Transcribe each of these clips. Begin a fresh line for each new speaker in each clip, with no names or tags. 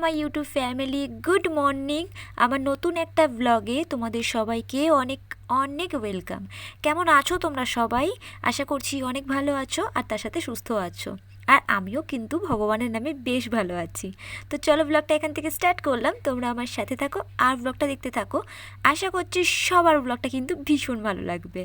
My YouTube family, good morning. আমার নতুন একটা ব্লগে তোমাদের সবাইকে অনেক অনেক ওয়েলকাম। কেমন আছো তোমরা সবাই? আশা করছি অনেক ভালো আছো আর তার সাথে সুস্থ আছো। আর আমিও কিন্তু ভগবানের নামে বেশ ভালো আছি। তো চলো ব্লগটা এখান থেকে স্টার্ট করলাম, তোমরা আমার সাথে থাকো আর ব্লগটা দেখতে থাকো। আশা করছি সবার ব্লগটা কিন্তু ভীষণ ভালো লাগবে।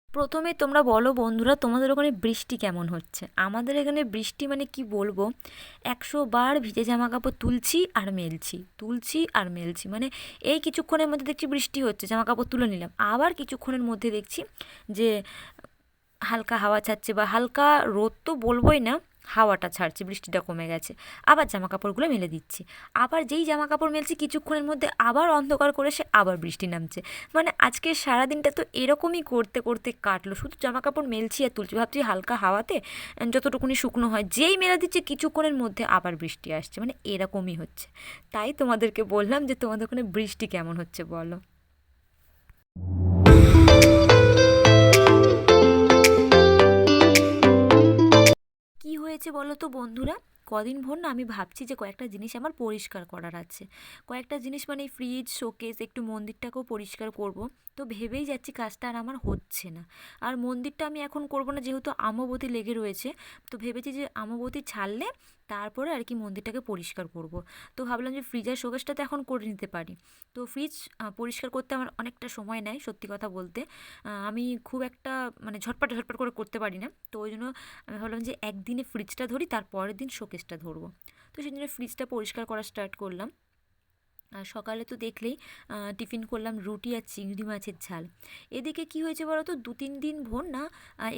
প্রথমে তোমরা বলো বন্ধুরা, তোমাদের ওখানে বৃষ্টি কেমন হচ্ছে? আমাদের এখানে বৃষ্টি মানে কি বলবো, 100 বার ভিজে জামা কাপড় তুলছি আর মেলছি। মানে এই কিছুক্ষণের মধ্যে দেখছি বৃষ্টি হচ্ছে, জামা কাপড় তুলে নিলাম, আবার কিছুক্ষণের মধ্যে দেখছি যে হালকা হাওয়া ছাড়ছে, বা হালকা রোদ তো বলবোই না, হাওয়াটা ছাড়ছে, বৃষ্টিটা কমে গেছে, আবার জামা কাপড়গুলো মেলে দিচ্ছি। আবার যেই জামা কাপড় মেলছি কিছুক্ষণের মধ্যে আবার অন্ধকার করে সে আবার বৃষ্টি নামছে। মানে আজকে সারাদিনটা তো এরকমই করতে করতে কাটলো, শুধু জামা কাপড় মেলছি আর তুলছি, ভাবছি হালকা হাওয়াতে যতটুকুনি শুকনো হয়, যেই মেলে দিচ্ছে কিছুক্ষণের মধ্যে আবার বৃষ্টি আসছে। মানে এরকমই হচ্ছে। তাই তোমাদেরকে বললাম যে তোমাদের ওখানে বৃষ্টি কেমন হচ্ছে বলো। কি হয়েছে বলো তো বন্ধুরা, কদিন ভোর না আমি ভাবছি যে কয়েকটা জিনিস আমার পরিষ্কার করার আছে। কয়েকটা জিনিস মানে ফ্রিজ, শোকেস, একটু মন্দিরটাকেও পরিষ্কার করব। তো ভেবেই যাচ্ছি কাজটা আর আমার হচ্ছে না। আর মন্দিরটা আমি এখন করব না, যেহেতু আমবতী লেগে রয়েছে। তো ভেবেছি যে আমবতী ছাড়লে তারপরে আর কি মন্দিরটাকে পরিষ্কার করব। তো ভাবলাম যে ফ্রিজ আর শোকেসটা তো এখন করে নিতে পারি। তো ফ্রিজ পরিষ্কার করতে আমার অনেকটা সময় নেয়, সত্যি কথা বলতে। আমি খুব একটা মানে ঝটপট ঝটপট করে করতে পারি না। তো ওই জন্য আমি ভাবলাম যে একদিনে ফ্রিজটা ধরি, তার পরের দিন শোকেসটা ধরবো। তো সেই জন্য ফ্রিজটা পরিষ্কার করা স্টার্ট করলাম। আর সকালে তো দেখলেই টিফিন করলাম রুটি আর চিংড়ি মাছের ঝাল। এদিকে কি হয়েছে বলো তো, 2-3 দিন ভোর না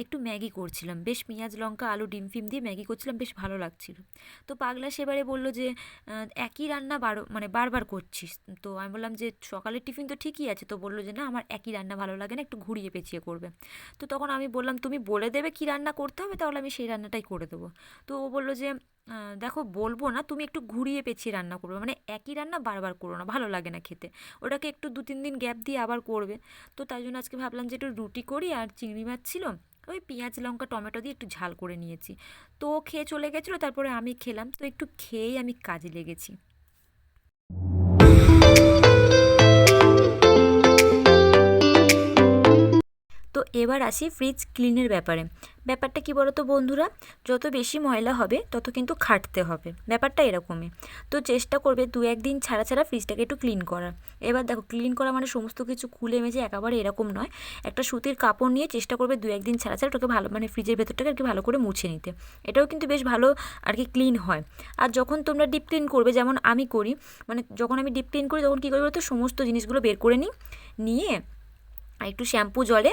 একটু ম্যাগি করছিলাম, বেশ পেঁয়াজ লঙ্কা আলু ডিম ফিম দিয়ে ম্যাগি করছিলাম, বেশ ভালো লাগছিল। তো পাগলা সেবারে বললো যে একই রান্না বারবার করছিস। তো আমি বললাম যে সকালের টিফিন তো ঠিকই আছে। তো বললো যে না, আমার একই রান্না ভালো লাগে না, একটু ঘুরিয়ে পেঁচিয়ে করবে। তো তখন আমি বললাম তুমি বলে দেবে কী রান্না করতে হবে, তাহলে আমি সেই রান্নাটাই করে দেবো। তো ও বললো যে দেখো বলবো না, তুমি একটু ঘুরিয়ে পেঁচিয়ে রান্না করবে, মানে একই রান্না বারবার করো না, ভালো লাগে না খেতে, ওটাকে একটু 2-3 দিন গ্যাপ দিয়ে আবার করবে। তো তাই জন্য আজকে ভাবলাম যে একটু রুটি করি, আর চিংড়ি মাছ ছিল, ওই পেঁয়াজ লঙ্কা টমেটো দিয়ে একটু ঝাল করে নিয়েছি। তো ও খেয়ে চলে গেছিলো, তারপরে আমি খেলাম। তো একটু খেয়েই আমি কাজে লেগেছি। তো এবার আসি ফ্রিজ ক্লিনের ব্যাপারে। ব্যাপারটা কি বলো তো বন্ধুরা, যত বেশি ময়লা হবে তত কিন্তু খাটতে হবে, ব্যাপারটা এরকমই। তো চেষ্টা করবে 2-1 দিন ছাড়া ছাড়া ফ্রিজটাকে একটু ক্লিন করার। এবার দেখো, ক্লিন করা মানে সমস্ত কিছু খুলে মেজে একেবারে এরকম নয়। একটা সুতির কাপড় নিয়ে চেষ্টা করবে 2-1 দিন ছাড়া ছাড়া ওটাকে ভালো, মানে ফ্রিজের ভেতরটাকে আর কি ভালো করে মুছে নিতে। এটাও কিন্তু বেশ ভালো আর কি ক্লিন হয়। আর যখন তোমরা ডিপ ক্লিন করবে, যেমন আমি করি, মানে যখন আমি ডিপ ক্লিন করি তখন কী করি বলতো, সমস্ত জিনিসগুলো বের করে নিয়ে একটু শ্যাম্পু জলে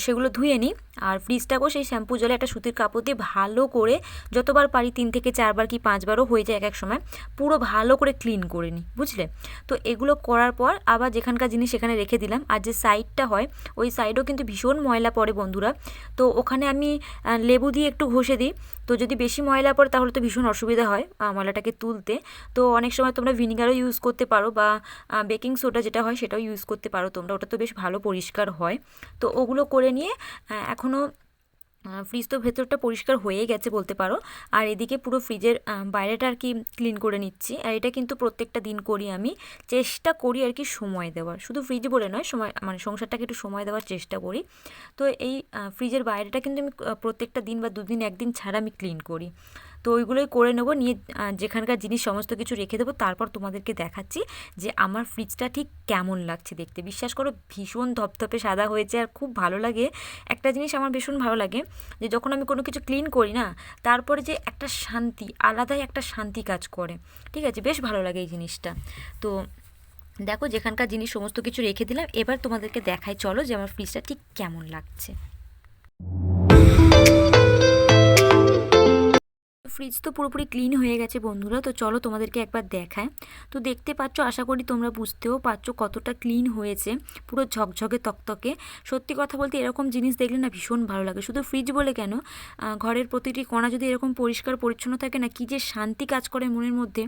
সেগুলো ধুয়ে নিই। আর ফ্রিজটাকেও সেই শ্যাম্পু জলে একটা সুতির কাপড় দিয়ে ভালো করে, যতবার পারি 3 থেকে 4 বার কি 5বারও হয়ে যায় এক এক সময়, পুরো ভালো করে ক্লিন করে নিই, বুঝলে? তো এগুলো করার পর আবার যেখানকার জিনিস সেখানে রেখে দিলাম। আর যে সাইডটা হয়, ওই সাইডও কিন্তু ভীষণ ময়লা পড়ে বন্ধুরা। তো ওখানে আমি লেবু দিয়ে একটু ঘষে দিই। তো যদি বেশি ময়লা পড়ে তাহলে তো ভীষণ অসুবিধা হয় ময়লাটাকে তুলতে। তো অনেক সময় তোমরা ভিনিগারও ইউজ করতে পারো, বা বেকিং সোডা যেটা হয় সেটাও ইউজ করতে পারো তোমরা, ওটা তো বেশ ভালো পরিষ্কার হয়। তো ওগুলো করে নিয়ে এখনও ফ্রিজ তো ভেতরটা পরিষ্কার হয়ে গেছে বলতে পারো। আর এদিকে পুরো ফ্রিজের বাইরেটা আর কি ক্লিন করে নিচ্ছি। আর এটা কিন্তু প্রত্যেকটা দিন করি আমি, চেষ্টা করি আর কি সময় দেওয়ার, শুধু ফ্রিজ বলে নয়, সময় মানে সংসারটাকে একটু সময় দেওয়ার চেষ্টা করি। তো এই ফ্রিজের বাইরেটা কিন্তু আমি প্রত্যেকটা দিন বা 2 দিন 1 দিন ছাড়া আমি ক্লিন করি। তো ওইগুলোই করে নেবো, নিয়ে যেখানকার জিনিস সমস্ত কিছু রেখে দেবো। তারপর তোমাদেরকে দেখাচ্ছি যে আমার ফ্রিজটা ঠিক কেমন লাগছে দেখতে। বিশ্বাস করো, ভীষণ ধপধপে সাদা হয়েছে, আর খুব ভালো লাগে। একটা জিনিস আমার ভীষণ ভালো লাগে, যে যখন আমি কোনো কিছু ক্লিন করি না, তারপরে যে একটা শান্তি, আলাদাই একটা শান্তি কাজ করে, ঠিক আছে? বেশ ভালো লাগে এই জিনিসটা। তো দেখো, যেখানকার জিনিস সমস্ত কিছু রেখে দিলাম, এবার তোমাদেরকে দেখাই চলো যে আমার ফ্রিজটা ঠিক কেমন লাগছে। ফ্রিজ তো পুরোপুরি ক্লিন হয়ে গেছে বন্ধুরা। তো চলো তোমাদেরকে একবার দেখায়। তো দেখতে পাচ্ছ, আশা করি তোমরা বুঝতেও পারছো কতটা ক্লিন হয়েছে, পুরো ঝকঝকে তকতকে। সত্যি কথা বলতে এরকম জিনিস দেখলে না ভীষণ ভালো লাগে। শুধু ফ্রিজ বলে কেন, ঘরের প্রতিটি কোণা যদি এরকম পরিষ্কার পরিচ্ছন্ন থাকে না, কী যে শান্তি কাজ করে মনের মধ্যে,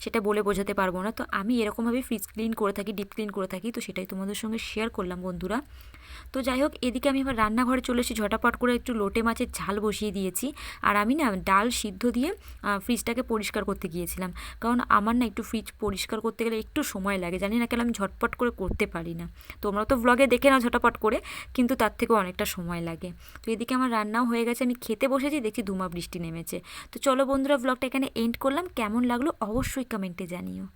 সেটা বলে বোঝাতে পারবো না। তো আমি এরকমভাবে ফ্রিজ ক্লিন করে থাকি, ডিপ ক্লিন করে থাকি। তো সেটাই তোমাদের সঙ্গে শেয়ার করলাম বন্ধুরা। তো যাই হোক, এদিকে আমি এবার রান্নাঘরে চলে এসেছি, ঝটাপট করে একটু লোটে মাছের ঝাল বসিয়ে দিয়েছি। আর আমি না ডাল সিদ্ধ দিয়ে ফ্রিজটাকে পরিষ্কার করতে গিয়েছিলাম, কারণ আমার না একটু ফ্রিজ পরিষ্কার করতে গেলে একটু সময় লাগে, জানি না কেন আমি ঝটপট করে করতে পারি না। তোমরা তো ব্লগে দেখে নাও ঝটাপট করে, কিন্তু তার থেকেও অনেকটা সময় লাগে। তো এদিকে আমার রান্নাও হয়ে গেছে, আমি খেতে বসেছি, দেখছি ধুমা বৃষ্টি নেমেছে। তো চলো বন্ধুরা, ব্লগটা এখানে এন্ড করলাম। কেমন লাগলো অবশ্যই কমেন্টে জানিও।